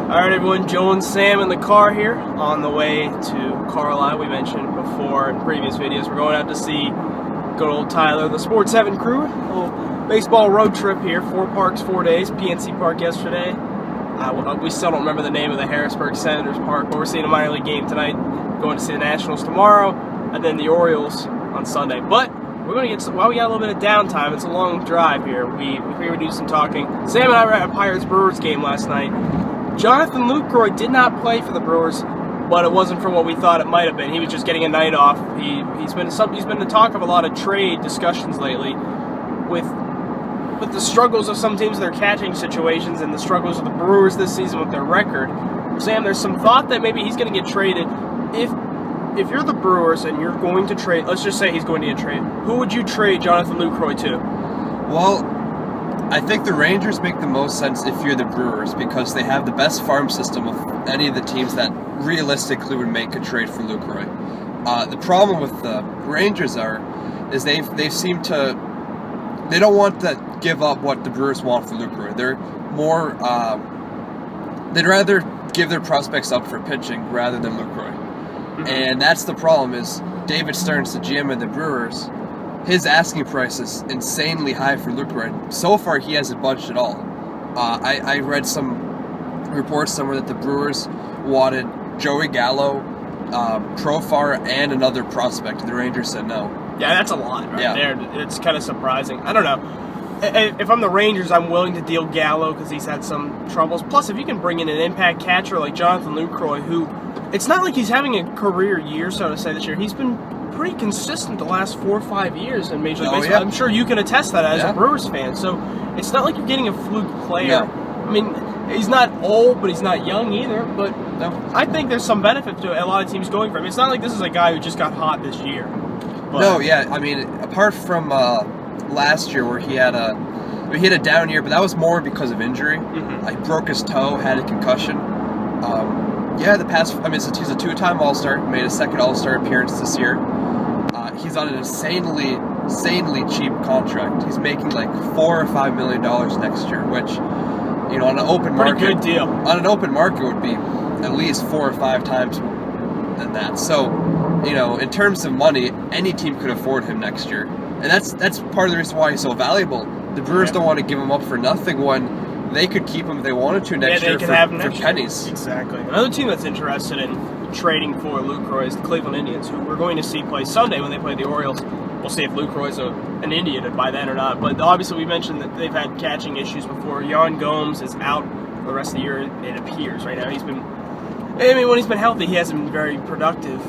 Alright everyone, Joe and Sam in the car here on the way to Carlisle. We mentioned before in previous videos we're going out to see good old Tyler, the Sports 7 crew. A little baseball road trip here, 4 parks, 4 days. PNC Park yesterday. We still don't remember the name of the Harrisburg Senators Park, but we're seeing a minor league game tonight. Going to see the Nationals tomorrow, and then the Orioles on Sunday. But we're going to get while we got a little bit of downtime. It's a long drive here. We figured we'd do some talking. Sam and I were at a Pirates Brewers game last night. Jonathan Lucroy did not play for the Brewers, but it wasn't for what we thought it might have been. He was just getting a night off. He's been the talk of a lot of trade discussions lately, with the struggles of some teams in their catching situations and the struggles of the Brewers this season with their record. Sam, there's some thought that maybe he's going to get traded. If you're the Brewers and you're going to trade, let's just say he's going to get traded, who would you trade Jonathan Lucroy to? Well, I think the Rangers make the most sense if you're the Brewers because they have the best farm system of any of the teams that realistically would make a trade for Lucroy. The problem with the Rangers is they don't want to give up what the Brewers want for Lucroy. They're more they'd rather give their prospects up for pitching rather than Lucroy. And that's the problem is David Stearns, the GM of the Brewers, his asking price is insanely high for Lucroy. So far, he hasn't budged at all. I read some reports somewhere that the Brewers wanted Joey Gallo, Profar, and another prospect. The Rangers said no. Yeah, that's a lot there. It's kind of surprising. I don't know. If I'm the Rangers, I'm willing to deal Gallo because he's had some troubles. Plus, if you can bring in an impact catcher like Jonathan Lucroy, who it's not like he's having a career year, so to say, this year. He's been pretty consistent the last 4 or 5 years in Major League Baseball. Yeah. I'm sure you can attest that as a Brewers fan. So it's not like you're getting a fluke player. No. I mean, he's not old, but he's not young either. But I think there's some benefit to a lot of teams going for him. It's not like this is a guy who just got hot this year. But no, yeah. I mean, apart from last year where he had a down year, but that was more because of injury. He broke his toe, had a concussion. He's a 2-time All-Star, made a second All-Star appearance this year. He's on an insanely cheap contract. He's making like $4 or $5 million next year, which, on an open market, pretty good deal. On an open market would be at least 4 or 5 times than that. So, in terms of money, any team could afford him next year, and that's part of the reason why he's so valuable. The Brewers don't want to give him up for nothing when they could keep him if they wanted to next year for pennies. Exactly. Another team that's interested in trading for Lucroy is the Cleveland Indians, who we're going to see play Sunday when they play the Orioles. We'll see if Lucroy's an Indian by then or not. But obviously we mentioned that they've had catching issues before. Yan Gomes is out for the rest of the year, it appears. Right now when he's been healthy, he hasn't been very productive,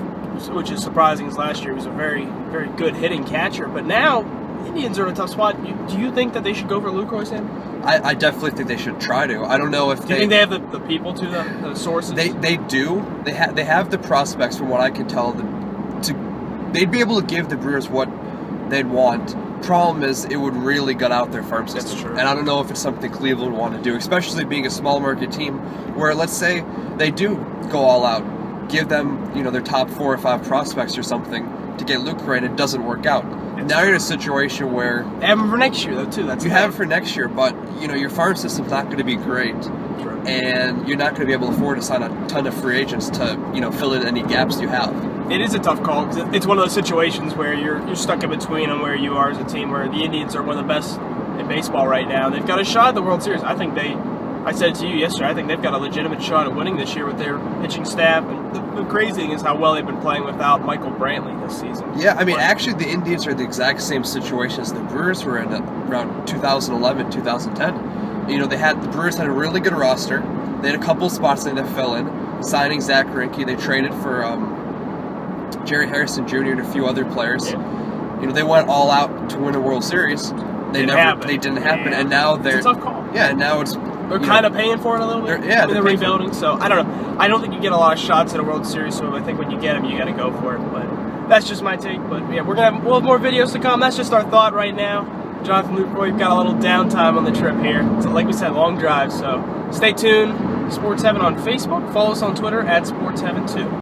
which is surprising, because last year he was a very, very good hitting catcher. But now, Indians are in a tough spot. Do you think that they should go for Lucroy, Sam? I definitely think they should try to. I don't know if Do you think they have the people to the sources? They do. They have the prospects, from what I can tell. They'd be able to give the Brewers what they'd want. Problem is, it would really gut out their farm system. That's true. And I don't know if it's something Cleveland would want to do, especially being a small market team, where let's say they do go all out, give them their top 4 or 5 prospects or something to get Lucroy, and it doesn't work out. Now you're in a situation where they have him for next year, though, too. You have him for next year, but your farm system's not going to be great, and you're not going to be able to afford to sign a ton of free agents to fill in any gaps you have. It is a tough call because it's one of those situations where you're stuck in between on where you are as a team. Where the Indians are one of the best in baseball right now. They've got a shot at the World Series. I said it to you yesterday, I think they've got a legitimate shot at winning this year with their pitching staff. And the crazy thing is how well they've been playing without Michael Brantley this season. Yeah, I mean, actually, the Indians are the exact same situation as the Brewers were in around 2011, 2010. The Brewers had a really good roster. They had a couple spots they had to fill in. Signing Zach Greinke, they traded for Jerry Harrison Jr. and a few other players. Yeah. They went all out to win a World Series. They didn't happen, and now they're... It's a tough call. Yeah, and now it's... They're kind of paying for it a little bit. They're rebuilding, so I don't know. I don't think you get a lot of shots at a World Series, so I think when you get them, you got to go for it. But that's just my take. But yeah, we'll have more videos to come. That's just our thought right now. Jonathan Lucroy, we've got a little downtime on the trip here. So like we said, long drive. So stay tuned. Sports 7 on Facebook. Follow us on Twitter @Sports7 too.